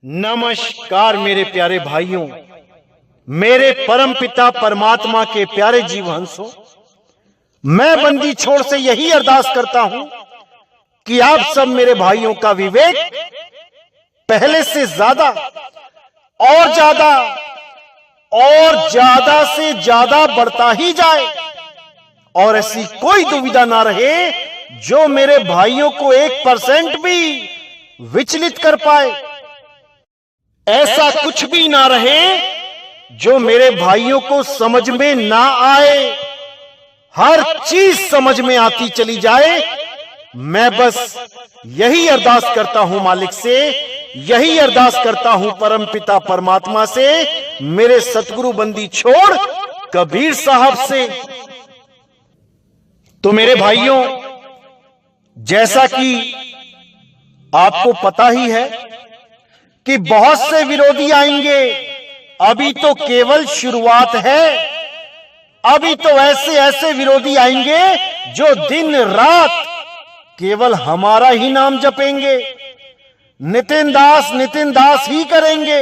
नमस्कार मेरे प्यारे भाइयों, मेरे परम पिता परमात्मा के प्यारे जीव हंसों, मैं बंदी छोड़ से यही अरदास करता हूं कि आप सब मेरे भाइयों का विवेक पहले से ज्यादा और ज्यादा से ज्यादा बढ़ता ही जाए और ऐसी कोई दुविधा ना रहे जो मेरे भाइयों को 1% भी विचलित कर पाए। ऐसा कुछ भी ना रहे जो मेरे भाइयों को समझ में ना आए। हर चीज समझ में आती चली जाए। मैं बस यही अरदास करता हूं मालिक से, यही अरदास करता हूं परम पिता परमात्मा से, मेरे सतगुरु बंदी छोड़ कबीर साहब से। तो मेरे भाइयों, जैसा कि आपको पता ही है कि बहुत से विरोधी आएंगे। अभी तो केवल शुरुआत है। अभी तो ऐसे विरोधी आएंगे जो दिन रात केवल हमारा ही नाम जपेंगे, नितिन दास ही करेंगे,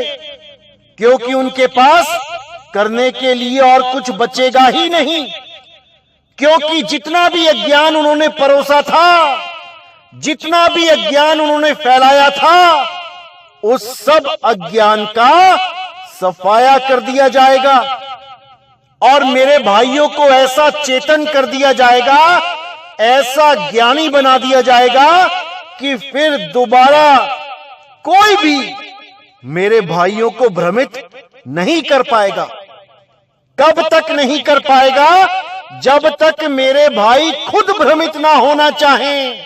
क्योंकि उनके पास करने के लिए और कुछ बचेगा ही नहीं। क्योंकि जितना भी अज्ञान उन्होंने परोसा था, जितना भी अज्ञान उन्होंने फैलाया था, उस सब अज्ञान का सफाया कर दिया जाएगा और मेरे भाइयों को ऐसा चेतन कर दिया जाएगा, ऐसा ज्ञानी बना दिया जाएगा कि फिर दोबारा कोई भी मेरे भाइयों को भ्रमित नहीं कर पाएगा। कब तक नहीं कर पाएगा? जब तक मेरे भाई खुद भ्रमित ना होना चाहें।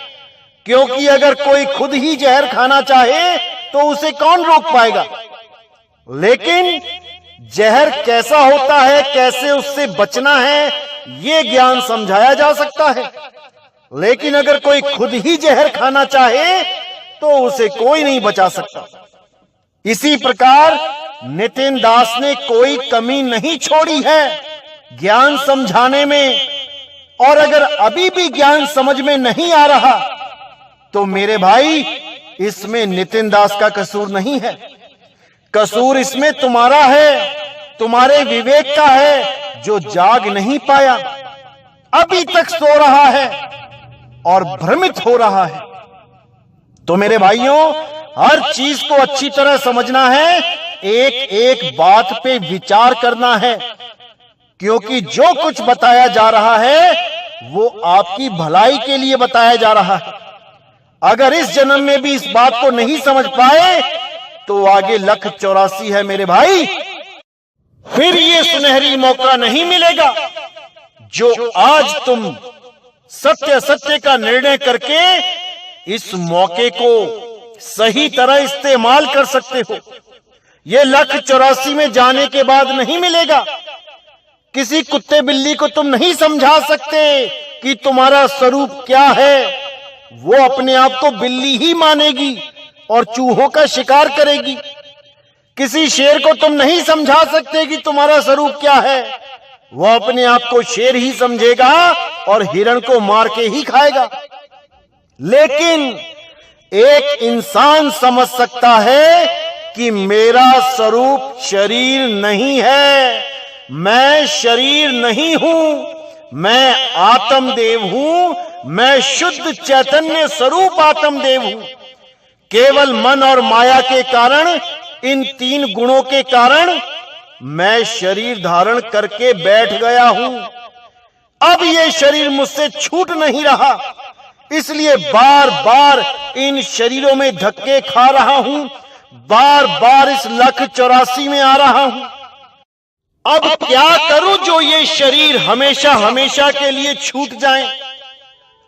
क्योंकि अगर कोई खुद ही जहर खाना चाहे तो उसे कौन रोक पाएगा? लेकिन जहर कैसा होता है, कैसे उससे बचना है, ये ज्ञान समझाया जा सकता है। लेकिन अगर कोई खुद ही जहर खाना चाहे तो उसे कोई नहीं बचा सकता। इसी प्रकार नितिन दास ने कोई कमी नहीं छोड़ी है ज्ञान समझाने में। और अगर अभी भी ज्ञान समझ में नहीं आ रहा तो मेरे भाई, इसमें नितिन दास का कसूर नहीं है। कसूर इसमें तुम्हारा है, तुम्हारे विवेक का है, जो जाग नहीं पाया, अभी तक सो रहा है और भ्रमित हो रहा है। तो मेरे भाइयों, हर चीज को अच्छी तरह समझना है, एक एक बात पे विचार करना है, क्योंकि जो कुछ बताया जा रहा है वो आपकी भलाई के लिए बताया जा रहा है। अगर इस जन्म में भी इस बात को नहीं समझ पाए तो आगे 1,84 है मेरे भाई। फिर ये सुनहरी मौका नहीं मिलेगा जो आज तुम सत्य का निर्णय करके इस मौके को सही तरह इस्तेमाल कर सकते हो। ये 1,84 में जाने के बाद नहीं मिलेगा। किसी कुत्ते बिल्ली को तुम नहीं समझा सकते कि तुम्हारा स्वरूप क्या है। वो अपने आप को बिल्ली ही मानेगी और चूहों का शिकार करेगी। किसी शेर को तुम नहीं समझा सकते कि तुम्हारा स्वरूप क्या है। वो अपने आप को शेर ही समझेगा और हिरण को मार के ही खाएगा। लेकिन एक इंसान समझ सकता है कि मेरा स्वरूप शरीर नहीं है, मैं शरीर नहीं हूं, मैं आत्मदेव हूं, मैं शुद्ध चैतन्य स्वरूप आत्मदेव हूं। केवल मन और माया के कारण, इन 3 गुणों के कारण मैं शरीर धारण करके बैठ गया हूं। अब ये शरीर मुझसे छूट नहीं रहा, इसलिए बार बार इन शरीरों में धक्के खा रहा हूं, बार बार इस 1,84 में आ रहा हूं। अब क्या करूं जो ये शरीर हमेशा हमेशा के लिए छूट जाए,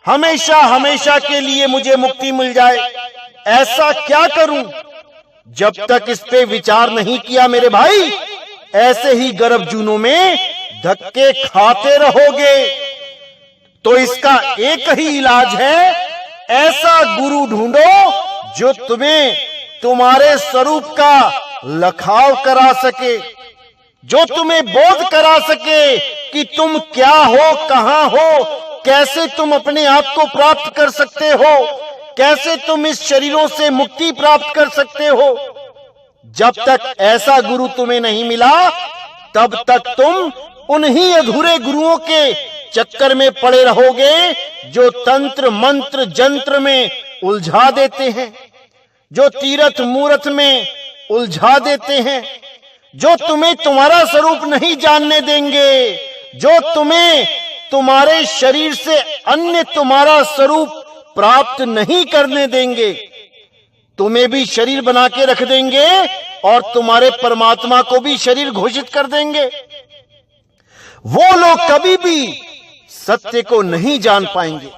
हमेशा हमेशा के लिए मुझे मुक्ति मिल जाए? ऐसा क्या करूं? जब तक इस पे विचार नहीं किया मेरे भाई, ऐसे ही गर्भ जूनों में धक्के खाते रहोगे। तो इसका एक ही इलाज है, ऐसा गुरु ढूंढो जो तुम्हें तुम्हारे स्वरूप का लखाव करा सके, जो तुम्हें बोध करा सके कि तुम क्या हो, कहां हो, कैसे तुम अपने आप को प्राप्त कर सकते हो, कैसे तुम इस शरीरों से मुक्ति प्राप्त कर सकते हो। जब तक ऐसा गुरु तुम्हें नहीं मिला तब तक तुम उन्हीं अधूरे गुरुओं के चक्कर में पड़े रहोगे जो तंत्र मंत्र जंत्र में उलझा देते हैं, जो तीरथ मूरत में उलझा देते हैं, जो तुम्हें तुम्हारा स्वरूप नहीं जानने देंगे, जो तुम्हें तुम्हारे शरीर से अन्य तुम्हारा स्वरूप प्राप्त नहीं करने देंगे। तुम्हें भी शरीर बना के रख देंगे और तुम्हारे परमात्मा को भी शरीर घोषित कर देंगे। वो लोग कभी भी सत्य को नहीं जान पाएंगे,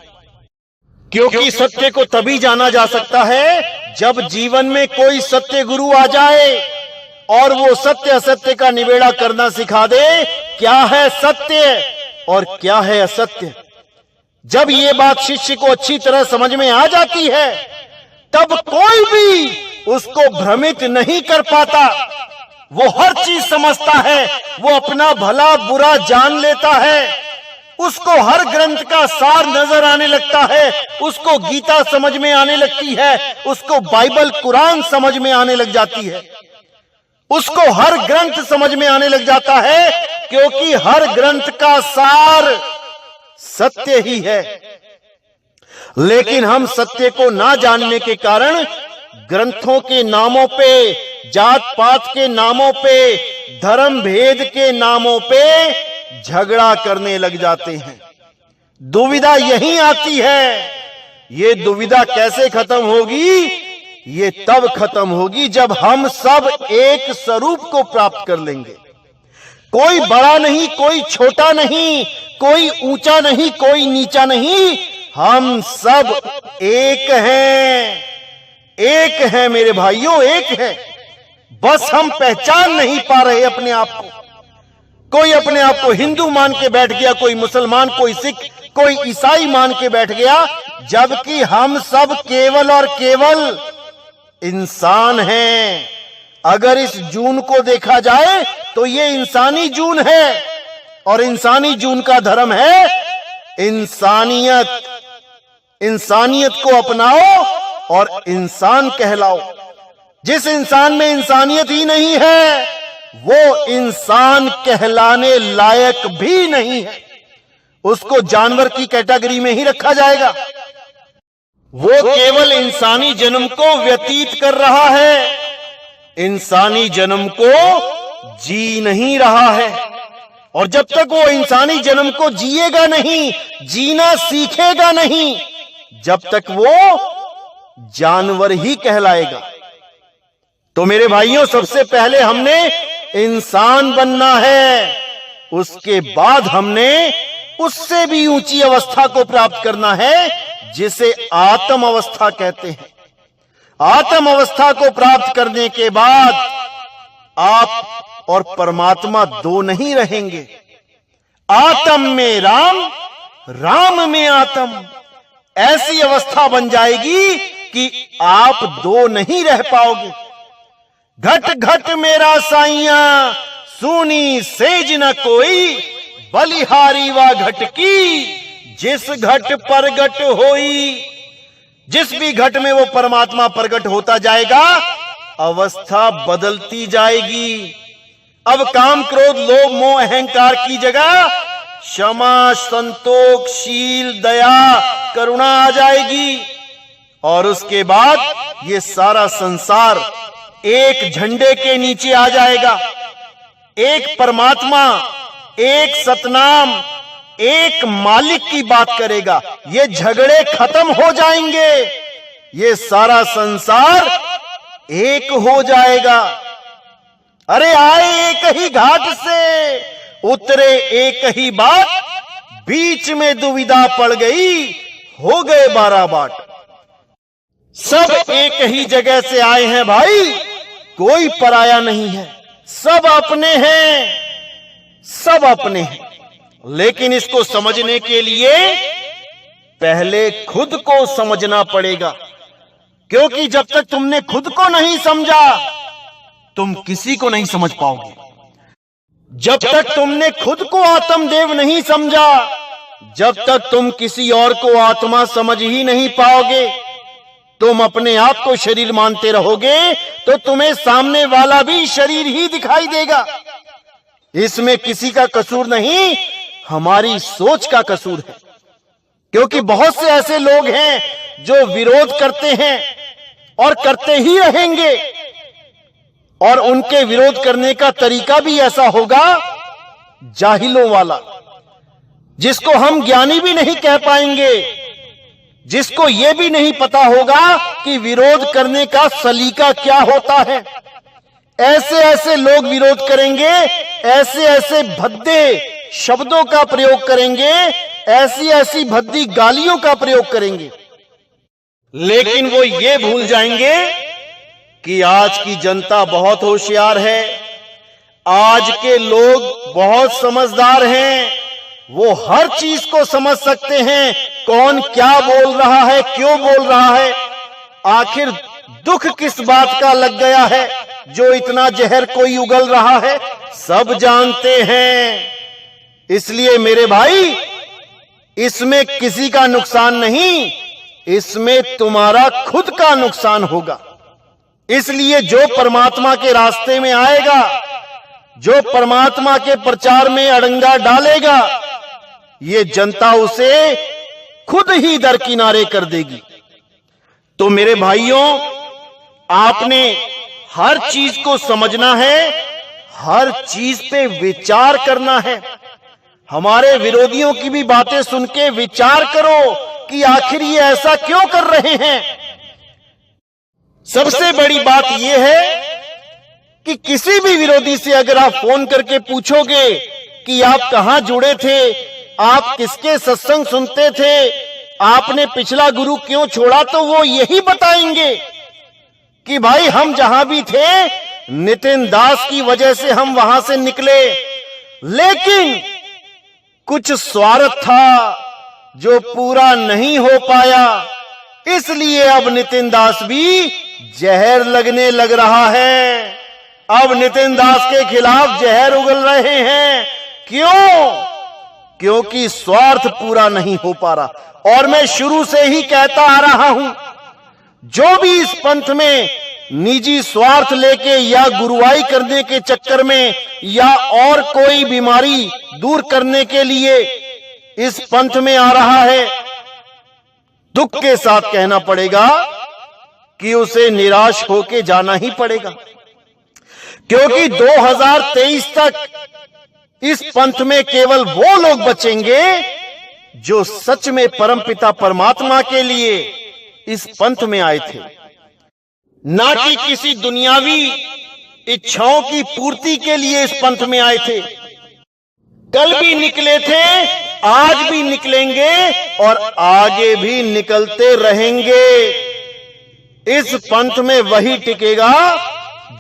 क्योंकि सत्य को तभी जाना जा सकता है जब जीवन में कोई सत्य गुरु आ जाए और वो सत्य असत्य का निबेड़ा करना सिखा दे। क्या है सत्य और क्या है असत्य? जब ये बात शिष्य को अच्छी तरह समझ में आ जाती है तब कोई भी उसको भ्रमित नहीं कर पाता। वो हर चीज समझता है, वो अपना भला बुरा जान लेता है, उसको हर ग्रंथ का सार नजर आने लगता है, उसको गीता समझ में आने लगती है, उसको बाइबल कुरान समझ में आने लग जाती है, उसको हर ग्रंथ समझ में आने लग जाता है, क्योंकि हर ग्रंथ का सार सत्य ही है। लेकिन हम सत्य को ना जानने के कारण ग्रंथों के नामों पे, जात पात के नामों पे, धर्म भेद के नामों पे झगड़ा करने लग जाते हैं। दुविधा यही आती है। ये दुविधा कैसे खत्म होगी? ये तब खत्म होगी जब हम सब एक स्वरूप को प्राप्त कर लेंगे। कोई बड़ा नहीं, कोई छोटा नहीं, कोई ऊंचा नहीं, कोई नीचा नहीं, हम सब एक हैं। एक है मेरे भाइयों, एक है। बस हम पहचान नहीं पा रहे अपने आप को। कोई अपने आप को हिंदू मान के बैठ गया, कोई मुसलमान, कोई सिख, कोई ईसाई मान के बैठ गया, जबकि हम सब केवल और केवल इंसान हैं। अगर इस जून को देखा जाए तो ये इंसानी जून है और इंसानी जून का धर्म है इंसानियत। इंसानियत को अपनाओ और इंसान कहलाओ। जिस इंसान में इंसानियत ही नहीं है वो इंसान कहलाने लायक भी नहीं है, उसको जानवर की कैटेगरी में ही रखा जाएगा। वो केवल इंसानी जन्म को व्यतीत कर रहा है, इंसानी जन्म को जी नहीं रहा है। और जब तक वो इंसानी जन्म को जिएगा नहीं, जीना सीखेगा नहीं, जब तक वो जानवर ही कहलाएगा। तो मेरे भाइयों, सबसे पहले हमने इंसान बनना है, उसके बाद हमने उससे भी ऊंची अवस्था को प्राप्त करना है जिसे आत्म अवस्था कहते हैं। आत्म अवस्था को प्राप्त करने के बाद आप और परमात्मा दो नहीं रहेंगे। आत्म में राम, राम में आत्म, ऐसी अवस्था बन जाएगी कि आप दो नहीं रह पाओगे। घट घट मेरा साइया, सुनी सेज न कोई, बलिहारी वा घट की, जिस घट परगट होई। जिस भी घट में वो परमात्मा प्रकट होता जाएगा, अवस्था बदलती जाएगी। अब काम, क्रोध, लोभ, मोह, अहंकार की जगह क्षमा, संतोष, शील, दया, करुणा आ जाएगी। और उसके बाद ये सारा संसार एक झंडे के नीचे आ जाएगा। एक परमात्मा, एक सतनाम, एक मालिक की बात करेगा। ये झगड़े खत्म हो जाएंगे, ये सारा संसार एक हो जाएगा। अरे आए एक ही घाट से, उतरे एक ही बात, बीच में दुविधा पड़ गई, हो गए 12 बाट। सब एक ही जगह से आए हैं भाई, कोई पराया नहीं है, सब अपने हैं, सब अपने हैं। लेकिन इसको समझने के लिए पहले खुद को समझना पड़ेगा, क्योंकि जब तक तुमने खुद को नहीं समझा तुम किसी को नहीं समझ पाओगे। जब तक तुमने खुद को आत्मदेव नहीं समझा, जब तक तुम किसी और को आत्मा समझ ही नहीं पाओगे। तुम अपने आप को शरीर मानते रहोगे तो तुम्हें सामने वाला भी शरीर ही दिखाई देगा। इसमें किसी का कसूर नहीं, हमारी सोच का कसूर है। क्योंकि बहुत से ऐसे लोग हैं जो विरोध करते हैं और करते ही रहेंगे, और उनके विरोध करने का तरीका भी ऐसा होगा जाहिलों वाला, जिसको हम ज्ञानी भी नहीं कह पाएंगे, जिसको यह भी नहीं पता होगा कि विरोध करने का सलीका क्या होता है। ऐसे ऐसे लोग विरोध करेंगे, ऐसे ऐसे भद्दे शब्दों का प्रयोग करेंगे, ऐसी ऐसी भद्दी गालियों का प्रयोग करेंगे, लेकिन वो ये भूल जाएंगे कि आज की जनता बहुत होशियार है, आज के लोग बहुत समझदार हैं, वो हर चीज को समझ सकते हैं, कौन क्या बोल रहा है, क्यों बोल रहा है, आखिर दुख किस बात का लग गया है जो इतना जहर कोई उगल रहा है, सब जानते हैं। इसलिए मेरे भाई, इसमें किसी का नुकसान नहीं, इसमें तुम्हारा खुद का नुकसान होगा। इसलिए जो परमात्मा के रास्ते में आएगा, जो परमात्मा के प्रचार में अड़ंगा डालेगा, ये जनता उसे खुद ही दरकिनारे कर देगी। तो मेरे भाइयों, आपने हर चीज को समझना है, हर चीज पे विचार करना है। हमारे विरोधियों की भी बातें सुन के विचार करो कि आखिर ये ऐसा क्यों कर रहे हैं। सबसे बड़ी बात यह है कि किसी भी विरोधी से अगर आप फोन करके पूछोगे कि आप कहां जुड़े थे, आप किसके सत्संग सुनते थे, आपने पिछला गुरु क्यों छोड़ा, तो वो यही बताएंगे कि भाई हम जहां भी थे नितिन दास की वजह से हम वहां से निकले, लेकिन कुछ स्वार्थ था जो पूरा नहीं हो पाया, इसलिए अब नितिन दास भी जहर लगने लग रहा है। अब नितिन दास के खिलाफ जहर उगल रहे हैं। क्यों? क्योंकि स्वार्थ पूरा नहीं हो पा रहा। और मैं शुरू से ही कहता आ रहा हूं, जो भी इस पंथ में निजी स्वार्थ लेके या गुरुवाई करने के चक्कर में या और कोई बीमारी दूर करने के लिए इस पंथ में आ रहा है, दुख के साथ कहना पड़ेगा कि उसे निराश होके जाना ही पड़ेगा। क्योंकि 2023 तक इस पंथ में केवल वो लोग बचेंगे जो सच में परमपिता परमात्मा के लिए इस पंथ में आए थे, ना कि किसी दुनियावी इच्छाओं की पूर्ति के लिए इस पंथ में आए थे। कल भी निकले थे, आज भी निकलेंगे और आगे भी निकलते रहेंगे। इस पंथ में वही टिकेगा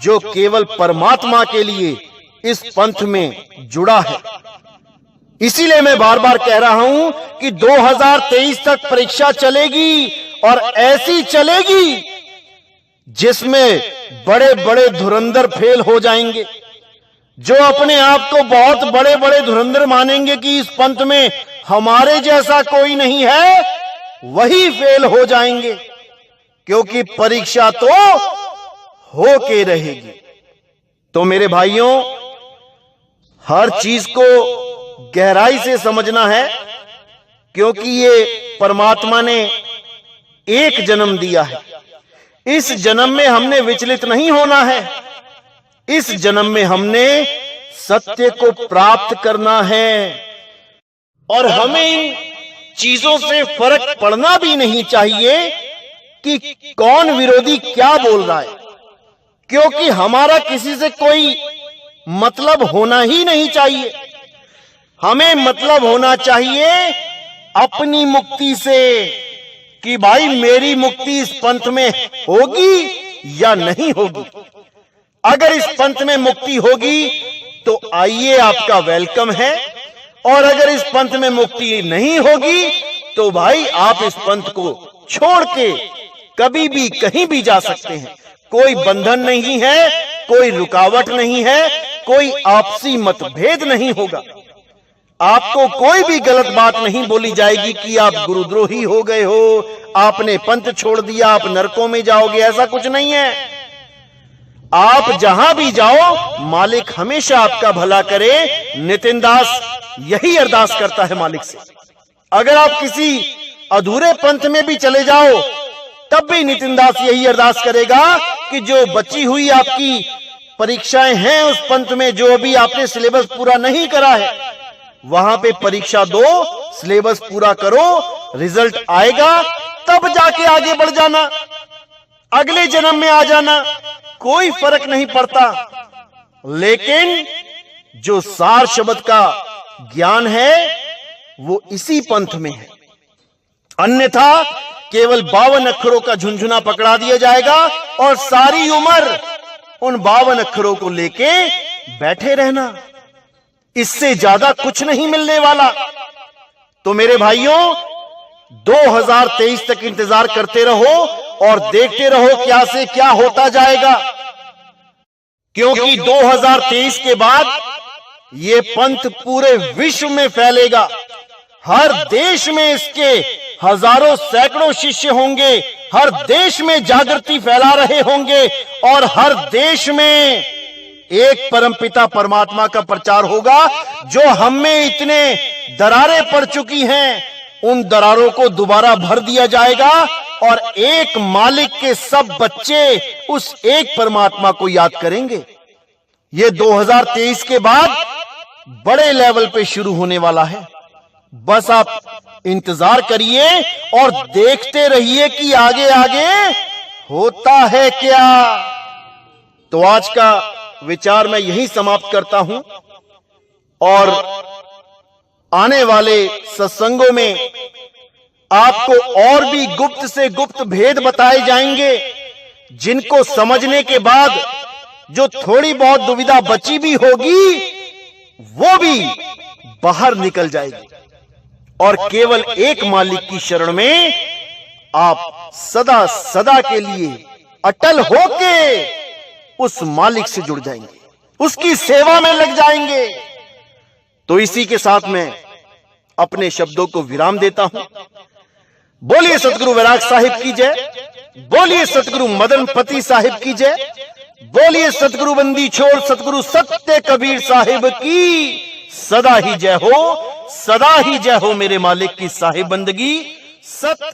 जो केवल परमात्मा के लिए इस पंथ में जुड़ा है। इसीलिए मैं बार बार कह रहा हूं कि 2023 तक परीक्षा चलेगी और ऐसी चलेगी जिसमें बड़े बड़े धुरंधर फेल हो जाएंगे। जो अपने आप को बहुत बड़े बड़े धुरंधर मानेंगे कि इस पंथ में हमारे जैसा कोई नहीं है, वही फेल हो जाएंगे। क्योंकि परीक्षा तो होके रहेगी। तो मेरे भाइयों, हर चीज को गहराई से समझना है, क्योंकि ये परमात्मा ने एक जन्म दिया है। इस जन्म में हमने विचलित नहीं होना है। इस जन्म में हमने सत्य को प्राप्त करना है और हमें इन चीजों से फर्क पड़ना भी नहीं चाहिए कि कौन विरोधी क्या बोल रहा है, क्योंकि हमारा किसी से कोई मतलब होना ही नहीं चाहिए। हमें मतलब होना चाहिए अपनी मुक्ति से कि भाई मेरी मुक्ति इस पंथ में होगी या नहीं होगी। अगर इस पंथ में मुक्ति होगी तो आइए, आपका वेलकम है, और अगर इस पंथ में मुक्ति नहीं होगी तो भाई आप इस पंथ को छोड़ के कभी भी कहीं भी जा सकते हैं। कोई बंधन नहीं है, कोई रुकावट नहीं है, कोई आपसी मतभेद नहीं होगा। आपको कोई भी गलत बात नहीं बोली जाएगी कि आप गुरुद्रोही हो गए हो, आपने पंथ छोड़ दिया, आप नरकों में जाओगे। ऐसा कुछ नहीं है। आप जहां भी जाओ मालिक हमेशा आपका भला करे। नितिन दास यही अरदास करता है मालिक से। अगर आप किसी अधूरे पंथ में भी चले जाओ तब भी नितिन दास यही अरदास करेगा कि जो बची हुई आपकी परीक्षाएं हैं उस पंथ में, जो अभी आपने सिलेबस पूरा नहीं करा है, वहां पे परीक्षा दो, सिलेबस पूरा करो, रिजल्ट आएगा तब जाके आगे बढ़ जाना, अगले जन्म में आ जाना, कोई फर्क नहीं पड़ता। लेकिन जो सार शब्द का ज्ञान है वो इसी पंथ में है। अन्यथा केवल 52 अक्षरों का झुनझुना पकड़ा दिया जाएगा और सारी उम्र उन 52 अक्षरों को लेके बैठे रहना, इससे ज्यादा कुछ नहीं मिलने वाला। तो मेरे भाइयों 2023 तक इंतजार करते रहो और देखते रहो क्या से क्या होता जाएगा, क्योंकि 2023 के बाद ये पंथ पूरे विश्व में फैलेगा। हर देश में इसके हजारों सैकड़ों शिष्य होंगे, हर देश में जागृति फैला रहे होंगे और हर देश में एक परमपिता परमात्मा का प्रचार होगा। जो हम में इतने दरारें पड़ चुकी हैं उन दरारों को दोबारा भर दिया जाएगा और एक मालिक के सब बच्चे उस एक परमात्मा को याद करेंगे। ये 2023 के बाद बड़े लेवल पे शुरू होने वाला है। बस आप इंतजार करिए और देखते रहिए कि आगे आगे होता है क्या। तो आज का विचार मैं यहीं समाप्त करता हूं और आने वाले सत्संगों में आपको और भी गुप्त से गुप्त भेद बताए जाएंगे, जिनको समझने के बाद जो थोड़ी बहुत दुविधा बची भी होगी वो भी बाहर निकल जाएगी और केवल एक मालिक की शरण में आप सदा सदा के लिए अटल होके उस मालिक से जुड़ जाएंगे, उसकी सेवा में लग जाएंगे। तो इसी के साथ मैं अपने शब्दों को विराम देता हूं। बोलिए सतगुरु वैराग साहिब की जय, बोलिए सतगुरु मदनपति साहिब की जय, बोलिए सतगुरु बंदी छोड़ सतगुरु सत्य कबीर साहिब की सदा ही जय हो, सदा ही जय हो। मेरे मालिक की साहिब बंदगी सत